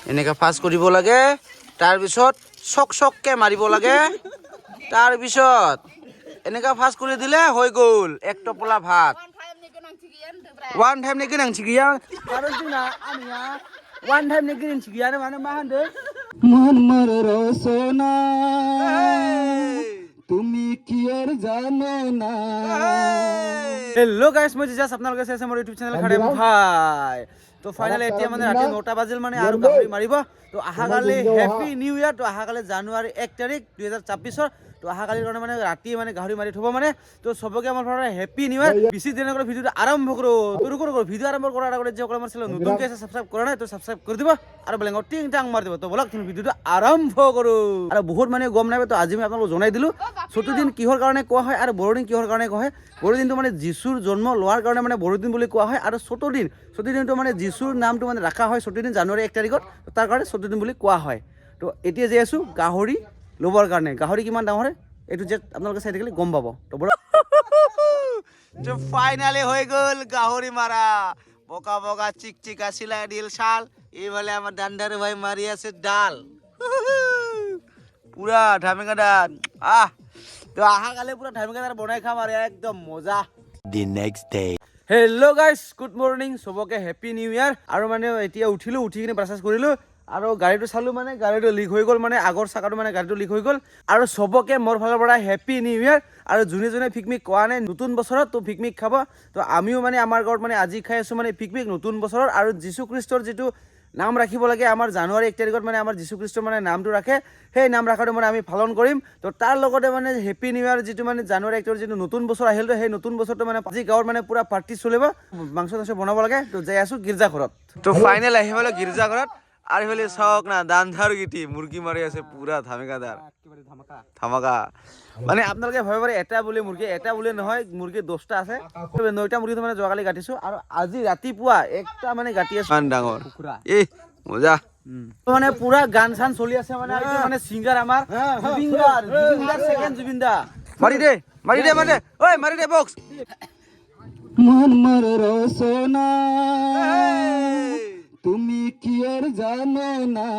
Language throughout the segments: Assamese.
এনেকৈ ফাৰ্ষ্ট কৰিব লাগে। তাৰপিছত চককৈ মাৰিব লাগে। তাৰপিছত এনেকৈ ফাৰ্ষ্ট কৰি দিলে হৈ গ'ল এক টোপোলা ভাত। वान टाइमनि गोनांथि गैया खारन जोंना आंनिया वान टाइमनि गोनांथि गैयानो माने मा होनदों मनमर रसना তুমি কি আর জানো না। हेलो गाइस মই জাস্ট আপোনালোকে চাইছে মোৰ ইউটিউব চেনেল খাড়ে ভাই। তো ফাইনালি এতিয়া মানে ৰাতি 9টা বাজিল মানে আৰু গাহৰি মাৰিব। তো আহাকালি হেপি নিউ ইয়াৰ। তো আহাকালি জানুৱাৰী 1 তাৰিখ 2024। তো আহাকালিৰ কাৰণে মানে ৰাতি মানে গাহৰি মাৰি থব মানে। তো সবকে আমাৰ ফালে হেপি নিউ ইয়াৰ। বেছি দিনৰ পৰা ভিডিওটো আৰম্ভ কৰো। তোৰ কৰো ভিডিও আৰম্ভ কৰাৰ আগতে যে আমাৰ চেনেল নতুনকৈ আছে সাবস্ক্ৰাইব কৰা নাই তো সাবস্ক্ৰাইব কৰি দিব আৰু বেলেগত টিং টাং মাৰি দিব। তো বলক তুমি ভিডিওটো আৰম্ভ কৰো। আৰু বহুত মানে গম নাই তো আজি মই আপোনালোকক জনাই দিলো চতুদিন কিহৰ কাৰণে কোৱা হয় আৰু বড়দিন কিহৰ কাৰণে কোৱা হয়। বড়দিনটো মানে যিশুৰ জন্ম লোৱাৰ কাৰণে মানে বড়দিন বুলি কোৱা হয়। আৰু চতুদিনটো মানে যিশুৰ নামটো মানে ৰাখা হয় চতুদিন জানুৱাৰী 1 তাৰিখত। তাৰ কাৰণে চতুদিন বুলি কোৱা হয়। তো এতিয়া যে আছো গাহৰি ল'বৰ কাৰণে। গাহৰি কিমান দাম হয় এইটো যে আপোনালোকে চাই থাকিলে গম পাব। তো ফাইনালি হৈ গ'ল গাহৰি মাৰা। বকা বকা চিকচিকা চিলাই দিল শাল। এইফালে আমাৰ দান্দাৰ ভাই মাৰি আছে ডাল। পুৰা ধামেকাদাৰ তো আহাকালি পুৰা ধামেকাদাৰ বনাই খাম আৰু একদম মজা। The next day hello' guys good morning চবকে হেপি নিউ ইয়াৰ। আৰু মানে এতিয়া উঠি কিনে ব্ৰাছ কৰিলোঁ আৰু গাড়ীটো চালোঁ মানে গাড়ীটো লিক হৈ গ'ল মানে আগৰ চাকাটো মানে গাড়ীটো লিক হৈ গ'ল। আৰু চবকে মোৰ ফালৰ পৰা হেপি নিউ ইয়াৰ। আৰু যোনে পিকনিক কোৱা নাই নতুন বছৰত তো পিকনিক খাব। তো আমিও মানে আমাৰ ঘৰত মানে আজি খাই আছোঁ মানে পিকনিক নতুন বছৰৰ। আৰু যীশু খ্ৰীষ্টৰ যিটো নাম ৰাখিব লাগে আমাৰ জানুৱাৰী 1 তাৰিখত মানে আমাৰ যীশু খ্ৰীষ্টৰ মানে নামটো ৰাখে। সেই নাম ৰাখাটো মানে আমি পালন কৰিম। তো তাৰ লগতে মানে হেপি নিউ ইয়াৰ যিটো মানে জানুৱাৰী 1 তাৰিখৰ যিটো নতুন বছৰ আহিল তো সেই নতুন বছৰটো মানে আজি গাঁৱৰ মানে পুৰা পাৰ্টি চলিব। মাংস বনাব লাগে। তো যাই আছোঁ গীৰ্জাঘৰত। তো ফাইনেল আহি পালোঁ গীৰ্জাঘৰত। আৰু এইফালে চাওক না দান্ধাৰ গীতি মুৰ্গী মাৰি আছে পুৰা ধামেকাদাৰ ধামাকা। মানে আপোনালোকে ভাবিব পাৰে এটা বুলি মুৰ্গী এটা বুলি নহয় মুৰ্গী 10টা আছে। 9টা মুৰ্গীটো মানে যোৱাকালি কাটিছোঁ আৰু আজি ৰাতিপুৱা একটা মানে কাটি আছোঁ ইমান ডাঙৰ। এই মজা মানে পুৰা গান চান চলি আছে মানে এইটো মানে সিংগাৰ আমাৰ জুবিনদাৰ সেকেন্ড জুবিনদা। মাৰি দে ঐ মাৰি দে বক্স। मनमर रसना তুমি কি আর জানো না।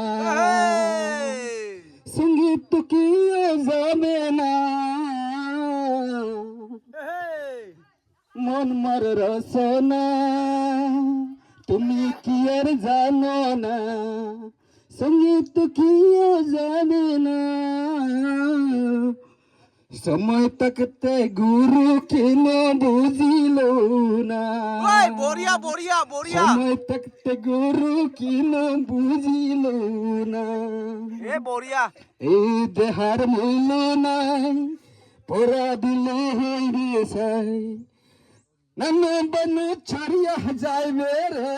সঙ্গীত কি জানে না। मनमर रसना তুমি কি আর জানো না। সঙ্গীত কি জানে না। সময় তকতে গুরু কেন বুঝিল না। বঢ়িয়া বঢ়িয়া বঢ়িয়া। সময় তকতে গুরু কেন বুঝিল না। এ বঢ়িয়া। এই দেহার মূল্য নাই পরা দিলে হইবে সাই। নানা বানু ছাড়িয়া যাইবে রে।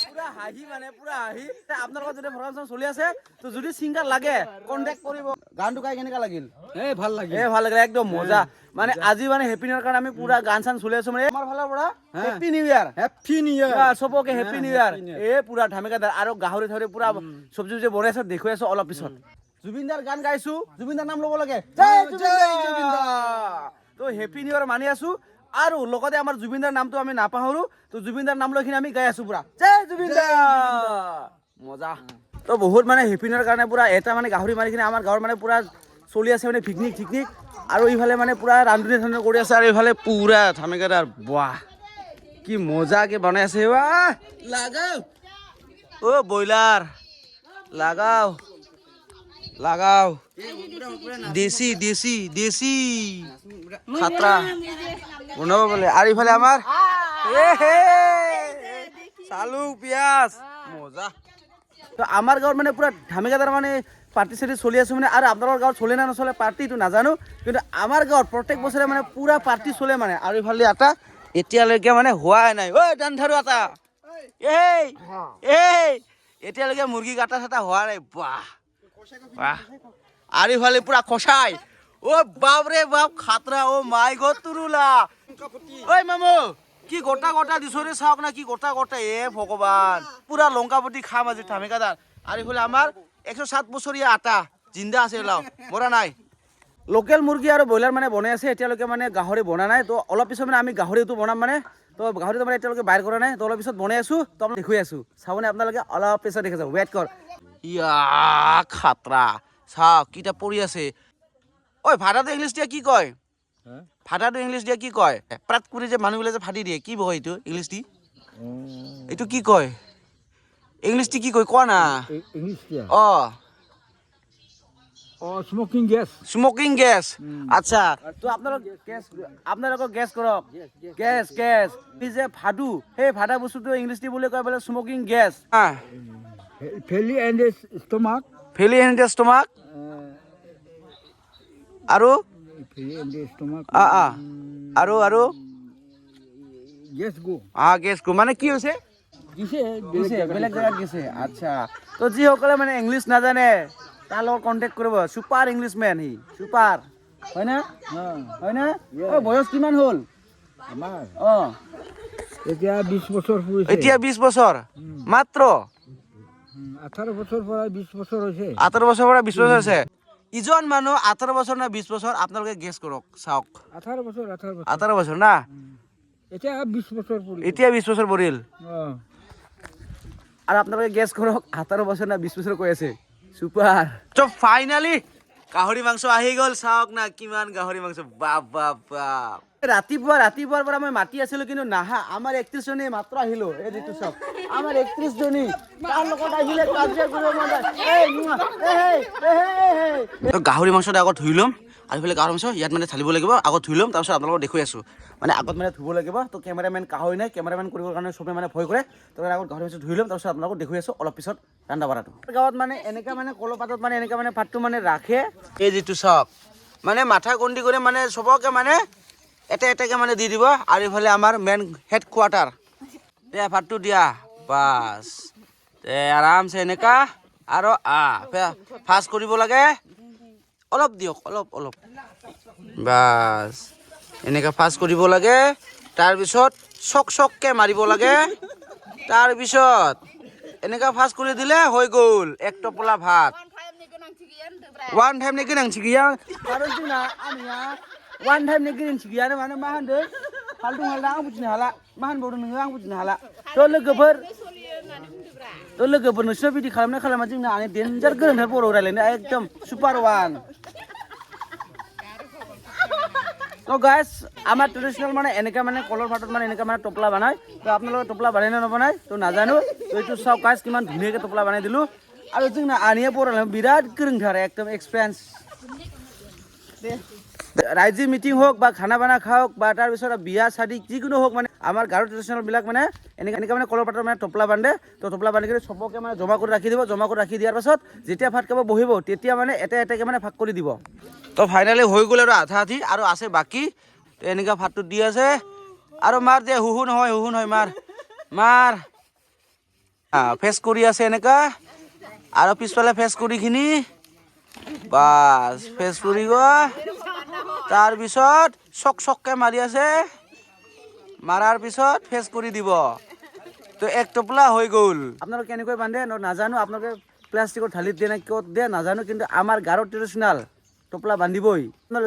পুৰা হাঁহি মানে পুৰা হাঁহি। আপোনালোকৰ যদি প্ৰগ্ৰাম চলি আছে তো যদি সিংগাৰ লাগে কণ্টেক্ট কৰিব। গানটো গাই কেনেকুৱা লাগিল? ভাল লাগে ভাল লাগিল একদম মজা। মানে আজি মানে হেপি নিউ ইয়াৰ কাৰণে আমি পুৰা গান চান চলি আছো মানে আমাৰ ফালৰ পৰা হেপি নিউ ইয়াৰ। হ্যাপি নিউ ইয়াৰ চবকে হেপি নিউ ইয়াৰ। পুৰা ধামেকাদাৰ আৰু গাহৰি পুৰা চব্জি বনাই আছো দেখুৱাই আছো অলপ পিছত। জুবিনদাৰ গান গাইছো জুবিনদাৰ নাম ল'ব লাগে জয় জুবিনদা। তো হেপি নিউ ইয়াৰ মানি আছো আৰু লগতে আমাৰ জুবিনদাৰ নামটো আমি নাপাহৰো। তো জুবিনদাৰ নাম লৈ আমি গাই আছো পুৰা জয় জুবিনদা মজা। তো বহুত মানে হেপি নিউ ইয়াৰ কাৰণে পুৰা এটা মানে গাহৰি মাৰি কিনে আমাৰ গাঁৱৰ মানে পুৰা চলি আছে মানে পিকনিক আৰু এইফালে মানে পুৰা ৰান্ধনি কৰি আছে আৰু এইফালে পুৰা ধামেকাদাৰ বাহ কি মজাকে বনাই আছে। লাগাও ও ব্ৰইলাৰ লাগাও লাগাও দেশী দেশী দেশী খাতৰা বনাব বোলে। আৰু এইফালে আমাৰ চালু পিয়াজ মজা। তো আমাৰ গাঁৱত মানে পুৰা ধামেকাদাৰ মানে পাৰ্টি চাৰ্টি চলি আছো মানে। আৰু আপোনালোকৰ গাঁৱত চলে না নচলে পাৰ্টিটো নাজানো কিন্তু আমাৰ গাঁৱত প্ৰত্যেক বছৰে মানে পুৰা পাৰ্টি চলে মানে। আৰু এইফালে এটা এতিয়ালৈকে মানে হোৱাই নাই। ঐ দান্ধাৰু এটা এতিয়ালৈকে মুৰ্গী কাটা চাটা হোৱা নাই। বাহ বাহ। আৰু এইফালে পুৰা খচাই বাপ ৰে বাপ খাতৰা মাই গড তুৰুলা। ঐ মামু কি গোটা দিছো ৰে চাওক না কি গোটা ভগৱান পুৰা লংকাপতি খাম আজি ধামেকাদাৰ। আৰু এইফালে আমাৰ 107 বছৰীয়া আটা জিন্দা আছে লাও মৰা নাই। লোকেল মুৰ্গী আৰু ব্ৰইলাৰ মানে বনাই আছে এতিয়ালৈকে মানে গাহৰি বনা নাই। তো অলপ পিছত মানে আমি গাহৰিটো বনাম মানে। তো গাহৰিটো মানে এতিয়ালৈকে বাইৰ কৰা নাই, তো অলপ পিছত বনাই আছোঁ, তো আপোনাক দেখুৱাই আছোঁ। চাবনে আপোনালোকে? অলপ পিছত দেখি যাব, ৱেইট কৰ। ইয়া খাতৰা চাওক কিটা পৰি আছে। ঐ ভাড়াটো ইংলিছ দিয়া কি কয়? ভাড়াটো ইংলিছ দিয়া কি কয়? প্ৰাত কৰি যে মানুহবিলাক যে ফাটি দিয়ে, কি কয় এইটো ইংলিছ দি? এইটো কি কয় ইংলিছ দি? কি কয় কোৱা না? ইংলিছ দিয়া অঁ স্মকিং গেছ স্মকিং গেছ। আচ্ছা, তো আপোনালোকক গেছ কৰক। গেছ এই যে ভাদু, সেই ভাদা বস্তুটো ইংলিছ দি বুলি কয় বোলে স্মকিং গেছ। ফেলি এণ্ড ষ্টমাক ফেলি এণ্ড ষ্টমাক আৰু ফেলি এণ্ড ষ্টমাক আৰু গেছ গো গেছ গো মানে কি হৈছে? বেলেগ জেগাত গৈছে। আচ্ছা, তো যিসকলে মানে ইংলিছ নাজানে তাৰ লগত কণ্টেক্ট কৰিব। ছুপাৰ ইংলিছমেন, সি ছুপাৰ, হয়নে? হয়নে? বয়স কিমান হ'ল আমাৰ? অঁ এতিয়া 20 বছৰ পুৰিছে। এতিয়া 20 বছৰ মাত্ৰ। 18 বছৰ পৰা 20 বছৰ হৈছে। 18 বছৰৰ পৰা 20 বছৰ হৈছে। ইজন মানুহ 18 বছৰ না 20 বছৰ? আপোনালোকে গেছ কৰক, চাওক। 18 বছৰ 18 বছৰ না? এতিয়া 20 বছৰ পুৰিছে। এতিয়া 20 বছৰ পৰিল। আৰু আপোনালোকে গেছ কৰক 18 বছৰ না 20 বছৰ কৈ আছে। ছুপাৰ। তো ফাইনালি গাহৰি মাংস আহি গ'ল। চাওক না কিমান গাহৰি মাংস, বাপ বাপ বাপ। ৰাতিপুৱাৰ পৰা মই মাতি আছিলো, কিন্তু নাহা। আমাৰ 31 জনী মাত্ৰ আহিলো। এই যিটো চাওক, আমাৰ 31 জনী তাৰ লগত আহিলে কাজিয়া কৰিব মন যায়। তো গাহৰি মাংসটো আগত ধুই ল'ম, আৰু এইফালে গাহৰি মাংস ইয়াত মানে ঢালিব লাগিব। আগত ধুই ল'ম, তাৰপিছত আপোনালোকক দেখুৱাই আছোঁ। মানে আগত মানে ধুব লাগিব। তো কেমেৰামেন গাহৰি নাই, কেমেৰামেন কৰিবৰ কাৰণে চবে মানে ভয় কৰে। তো আগত গাহৰি মাংস ধুই ল'ম, তাৰপিছত আপোনালোকক দেখুৱাই আছোঁ অলপ পিছত ৰান্ধা বাঢ়াটো। গাঁৱত মানে এনেকা মানে কলপাতত মানে এনেকা মানে পাতটো মানে ৰাখে। এই যিটো চাওক, মানে মাথা গন্দি কৰি মানে চবকে মানে এটাকে মানে দি দিব। আৰু এইফালে আমাৰ মেইন হেড কোৱাৰ্টাৰ, ভাতটো দিয়া বাছ। আৰামছে এনেকা আৰু ফাৰ্ষ্ট কৰিব লাগে। অলপ দিয়ক, অলপ বাছ। এনেকা ফাৰ্ষ্ট কৰিব লাগে, তাৰপিছত চককে মাৰিব লাগে। তাৰপিছত এনেকা ফাৰ্ষ্ট কৰি দিলে হৈ গ'ল এক টোপোলা ভাত। One time ni गोनांथि गैया। Karena जोंना आंनिया one time ni गोनांथि गैया माने मा होनदों? फालतु हालदा आं बुजिनो हाला। मा होनबावदों नोङो? आं बुजिनो हाला। थ' लोगोफोर नोंसोर बिदि खालामा जोंना आंनि डेन्जार गोरोंथार बर' रायलायनो एकदम सुपार वान। তো গাইজ আমাৰ ট্ৰেডিশ্যনেল মানে এনেকৈ মানে কলৰ ভাতত মানে এনেকৈ মানে টোপলা বনায়। তো আপোনালোকে টোপলা বনাই নে নবনায় তো নাজানো। তো এইটো চাওক গাইজ কিমান ধুনীয়াকৈ টোপলা বনাই দিলোঁ। আৰু जोंना आनैया बर' रायलायनो बिराद गोरोंथार, एकदम एक्सपिरियेन्स। ৰাইজী মিটিং হওক বা খানা বানা খাওক বা তাৰপিছত বিয়া চাদি যিকোনো হওক, মানে আমাৰ গাঁৱৰ ট্ৰেডিশ্যনেলবিলাক মানে এনেকৈ মানে কলৰ পাতৰ মানে টোপলা বান্ধে। তো টোপলা বান্ধি কিনে চবকে মানে জমা কৰি ৰাখি দিব। জমা কৰি ৰাখি দিয়াৰ পাছত যেতিয়া ভাত খাব বহিব, তেতিয়া মানে এটাকে মানে ভাগ কৰি দিব। তো ফাইনেলি হৈ গ'ল আৰু আধা আধি আৰু আছে বাকী। তো এনেকুৱা ভাতটো দি আছে আৰু মাৰ দে হুহু নহয় মাৰ ফেচ কৰি আছে এনেকা। আৰু পিছফালে ফেচ কৰিখিনি বাছ ফেচ কৰি গ'ল। তাৰপিছত চককে মাৰি আছে, মাৰাৰ পিছত ফেচ কৰি দিব। তো এক টোপলা হৈ গ'ল। আপোনালোকে কেনেকৈ বান্ধে নাজানো, আপোনালোকে প্লাষ্টিকৰ ঢালিত দিয়ে নে ক'ত দিয়ে নাজানো, কিন্তু আমাৰ গাঁৱৰ ট্ৰেডিশ্যনেল টোপলা বান্ধিবই।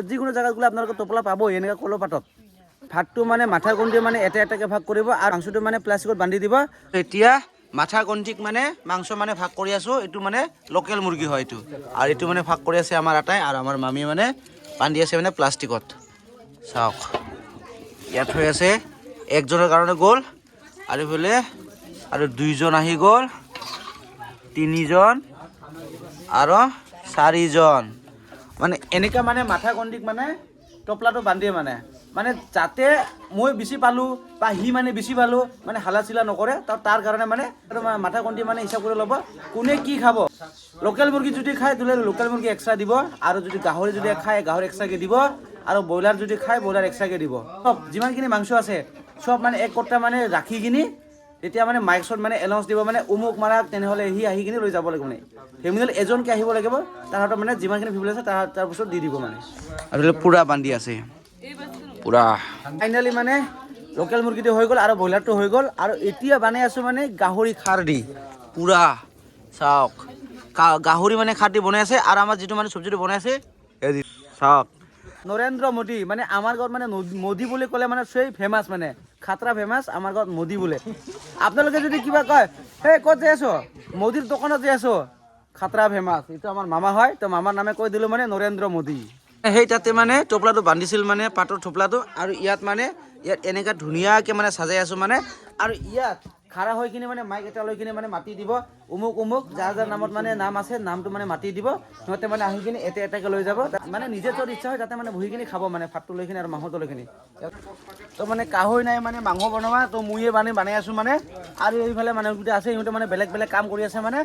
যিকোনো জেগাত গ'লে আপোনালোকে টোপলা পাবই এনেকৈ কলৰ পাতত। ভাতটো মানে মাথা গন্দি মানে এটাকে ভাগ কৰিব আৰু মাংসটো মানে প্লাষ্টিকত বান্ধি দিব। এতিয়া মাথা গন্ধিক মানে মাংস মানে ভাগ কৰি আছোঁ। এইটো মানে লোকেল মুৰ্গী হয় এইটো, আৰু এইটো মানে ভাগ কৰি আছে আমাৰ আটাই, আৰু আমাৰ মামী মানে বান্ধি আছে মানে প্লাষ্টিকত। চাওক ইয়াত হৈ আছে, একজনৰ কাৰণে গ'ল, আৰু এইফালে আৰু 2জন আহি গ'ল, 3জন আৰু 4জন। মানে এনেকা মানে মাথা গন্ধিক মানে টোপলাটো বান্ধে মানে যাতে মই বেছি পালোঁ বা সি মানে বেছি পালোঁ মানে হালা চিলা নকৰে। তাৰ কাৰণে মানে মাথা গন্ঠি মানে হিচাপ কৰি ল'ব কোনে কি খাব। লোকেল মুৰ্গী যদি খায় তেতিয়াহ'লে লোকেল মুৰ্গী এক্সট্ৰা দিব, আৰু যদি গাহৰি যদি খায় গাহৰি এক্সট্ৰাকৈ দিব, আৰু ব্ৰইলাৰ যদি খায় ব্ৰইলাৰ এক্সট্ৰাকৈ দিব। চব যিমানখিনি মাংস আছে চব মানে এক কটা মানে ৰাখি কিনি তেতিয়া মানে মাইকছত মানে এনাউন্স দিব, মানে অমুক মাৰাক তেনেহ'লে সি আহি কিনি লৈ যাব লাগিব। মানে ফেমিলিত এজনকৈ আহিব লাগিব, তাৰ হাতত মানে যিমানখিনি ফেমিলি আছে তাৰ পিছত দি দিব মানে। আৰু পূৰা বান্ধি আছে পূৰা। ফাইনেলি মানে লোকেল মুৰ্গীটো হৈ গ'ল আৰু ব্ৰইলাৰটো হৈ গ'ল, আৰু এতিয়া বনাই আছোঁ মানে গাহৰি খাৰ দি পূৰা। চাওক গাহৰি মানে খাৰ দি বনাই আছে, আৰু আমাৰ যিটো মানে চব্জিটো বনাই আছে চাওক। নৰেন্দ্ৰ মোদী মানে আমাৰ গাঁৱত মানে মোদী বুলি ক'লে মানে সেই ফেমাছ মানে খাতৰা ফেমাছ আমাৰ গাঁৱত মোদী বোলে আপোনালোকে যদি কিবা কয় হে ক'ত যাই আছো মোদীৰ দোকানত যাই আছো খাতৰা ফেমাছ এইটো আমাৰ মামা হয় তো মামাৰ নামে কৈ দিলোঁ মানে নৰেন্দ্ৰ মোদী সেই তাতে মানে টোপলাটো বান্ধিছিল মানে পাতৰ টোপলাটো আৰু ইয়াত মানে ইয়াত এনেকুৱা ধুনীয়াকৈ মানে সাজাই আছোঁ মানে আৰু ইয়াত খাৰা হৈ কিনে মানে মাইক এটা লৈ কিনে মানে মাতি দিব অমুক অমুক যাৰ যাৰ নামত মানে নাম আছে নামটো মানে মাতি দিব সিহঁতে মানে আহি কিনে এটা এটাকৈ লৈ যাব মানে নিজে য'ত ইচ্ছা হয় তাতে মানে বহি কিনে খাব মানে ভাতটো লৈ কিনে আৰু মাংসটো লৈ কিনে তো মানে গাহৰি নাই মানে মাংস বনোৱা তো ময়ে বনাই আছোঁ মানে আৰু এইফালে মানুহকেইটা আছে সিহঁতে মানে বেলেগ বেলেগ কাম কৰি আছে মানে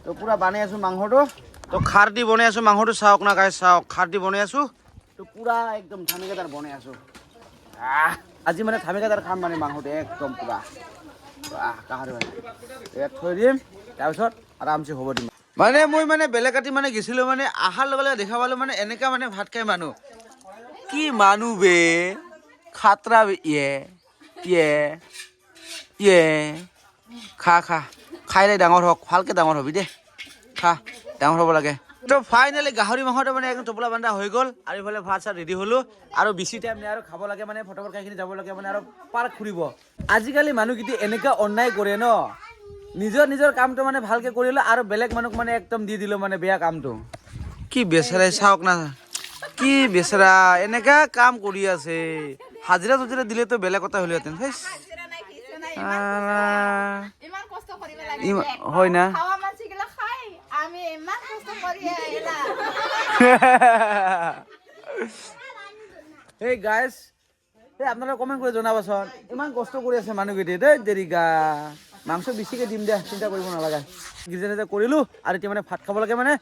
তো পুৰা বনাই আছোঁ মাংসটো তো খাৰ দি বনাই আছোঁ মাংসটো চাওক না গাই চাওক খাৰ দি বনাই আছোঁ তো পুৰা একদম ধামিকাদাৰ বনাই আছোঁ আজি মানে ধামিকাদাৰ খাম মানে মাংসটো একদম পুৰা গাহৰি মানে ইয়াত থৈ দিম তাৰপিছত আৰামছে হ'ব দিম মানে মই মানে বেলেগ কাটি মানে গেছিলোঁ মানে আহাৰ লগে লগে দেখা পালোঁ মানে এনেকুৱা মানে ভাত খাই মানুহ কি মানুহ বে খাতৰা ইয়ে ইয়ে ইয়ে খা খাই লৈ ডাঙৰ হওক ভালকৈ ডাঙৰ হবি দেই খা ডাঙৰ হ'ব লাগে তো ফাইনেলি গাহৰি মাংসটো মানে একদম টোপলা বান্ধা হৈ গ'ল আৰু ইফালে ভাত চাত ৰেডি হ'লোঁ আৰু বেছি টাইম নাই আৰু খাব লাগে মানে ফটাফট খাই কিনি যাব লাগে মানে আৰু পাৰ্ক ফুৰিব আজিকালি মানুহকেইটা এনেকুৱা অন্যায় কৰে ন নিজৰ কামটো মানে ভালকৈ কৰিলোঁ আৰু বেলেগ মানুহক মানে একদম দি দিলোঁ মানে বেয়া কামটো কি বেচেৰাই চাওক না কি বেচেৰা এনেকা কাম কৰি আছে হাজিৰা তুজিৰা দিলেতো বেলেগ কথা হ'লেহেঁতেন হয় না এই গাইজ এই আপোনালোকে কমেণ্ট কৰি জনাবচোন ইমান কষ্ট কৰি আছে মানুহকেইটাই দেই দেৰিকা মাংস বেছিকৈ দিম দে চিন্তা কৰিব নালাগে গিৰ্জা কৰিলোঁ আৰু এতিয়া মানে ভাত খাব লাগে মানে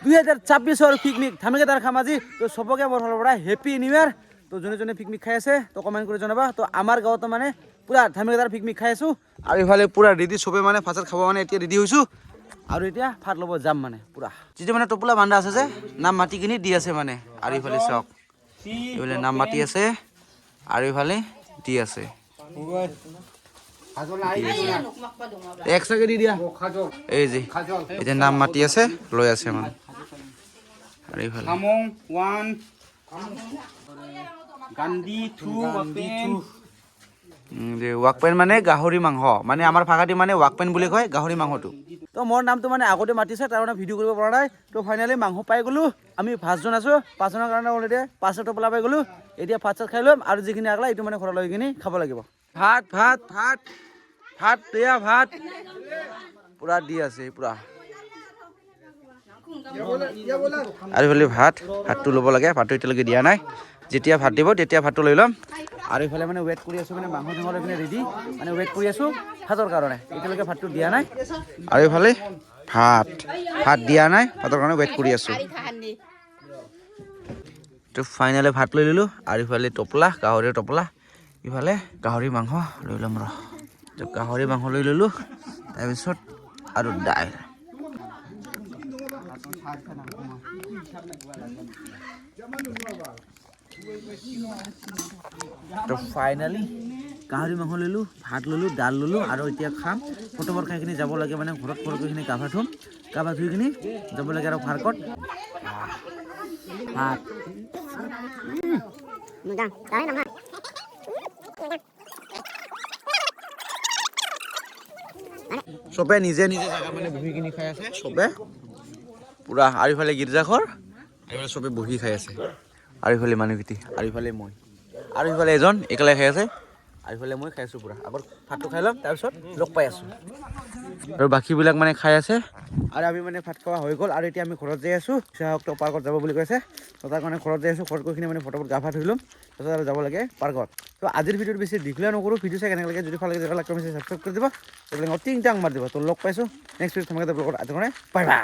2026 পিকনিক ধামিকাদাৰ খাম আজি তো চবকে মোৰ ফালৰ পৰা হেপী নিউ ইয়াৰ তো যোনে পিকনিক খাই আছে তো কমেণ্ট কৰি জনাবা তো আমাৰ গাঁৱতো মানে পুৰা ধামিকাদাৰ পিকনিক খাই আছোঁ আৰু ইফালে পুৰা ৰেডি চবে মানে ভাত খাব মানে এতিয়া ৰেডি হৈছোঁ আৰু এতিয়া ভাত ল'ব যাম মানে পুৰা যিটো মানে টোপোলা বান্ধা আছে যে নাম মাতি কিনি দি আছে মানে আৰু ইফালে চাওক এইফালে নাম মাতি আছে আৰু ইফালে দি আছে একসাথে দি দিয়া এই যে এতিয়া নাম মাতি আছে লৈ আছে মানে আৰু ইফালে ৱাকপেন মানে গাহৰি মাংস মানে আমাৰ ভাষাটি মানে ৱাকপেন বুলি কয় গাহৰি মাংসটো তো মোৰ নামটো মানে আগতে মাতিছে তাৰ কাৰণে ভিডিঅ' কৰিব পৰা নাই তো ফাইনেলি মাংস পাই গ'লোঁ আমি 5জন আছোঁ 5জনৰ কাৰণে অলৰেডি 5টা টোপোলা পাই গ'লোঁ এতিয়া ভাত চাত খাই ল'ম আৰু যিখিনি আগলা এইটো মানে ঘৰত লৈ কিনি খাব লাগিব ভাত দিয়া ভাত পুৰা দি আছে পুৰা আৰু ইফালে ভাতটো ল'ব লাগে ভাতটো এতিয়ালৈকে দিয়া নাই যেতিয়া ভাত দিব তেতিয়া ভাতটো লৈ ল'ম আৰু ইফালে মানে ৱেইট কৰি আছোঁ মানে মাংস চাংস লৈ কিনে ৰেডি মানে ৱেইট কৰি আছোঁ ভাতৰ কাৰণে এতিয়ালৈকে ভাতটো দিয়া নাই আৰু ইফালে ভাত দিয়া নাই ভাতৰ কাৰণে ৱেইট কৰি আছোঁ তো ফাইনেলি ভাত লৈ ল'লোঁ আৰু ইফালে টোপলা গাহৰিৰ টোপলা ইফালে গাহৰি মাংস লৈ ল'ম তো গাহৰি মাংস লৈ ল'লোঁ তাৰপিছত আৰু দাইল তো ফাইনেলি গাহৰি মাংস ল'লোঁ ভাত ল'লোঁ দাল ল'লোঁ আৰু এতিয়া খাম ফটোফট খাই কিনি যাব লাগে মানে ঘৰত গৈ কিনি গা পা ধুম গা পা ধুই কিনি যাব লাগে আৰু পাৰ্কত ভাত চবে নিজে জেগা মানে বহি কিনি খাই আছে চবে পুৰা আৰু ইফালে গীৰ্জাঘৰ এইফালে চবে বহি খাই আছে আৰু ইফালে মানুহকেইটি আৰু ইফালে মই আৰু ইফালে এজন একেলাই খাই আছে আৰু ইফালে মই খাই আছোঁ পুৰা আগত ভাতটো খাই ল'ম তাৰপিছত লগ পাই আছোঁ আৰু বাকীবিলাক মানে খাই আছে আৰু আমি মানে ভাত খোৱা হৈ গ'ল আৰু এতিয়া আমি ঘৰত যাই আছোঁ তো পাৰ্কত যাব বুলি কৈছে তো তাৰ কাৰণে ঘৰত যাই আছোঁ ঘৰত গৈ কিনে মানে ফটোফট গা পা ধুই ল'ম তাৰপিছত আৰু যাব লাগে পাৰ্কত তো আজিৰ ভিডিঅ'টো বেছি দীঘলীয়া নকৰোঁ ভিডিঅ' চাই কেনেকৈ লাগে যদি ভাল লাগে লাইক কমেণ্ট ছাবস্ক্ৰাইব কৰি দিব এইবিলাক টিং টাং মাৰি দিব তো লগ পাইছোঁ নেক্সট ভিডিঅ'ত তোমালোকে ব্লগত আজি কাৰণে বাই বাই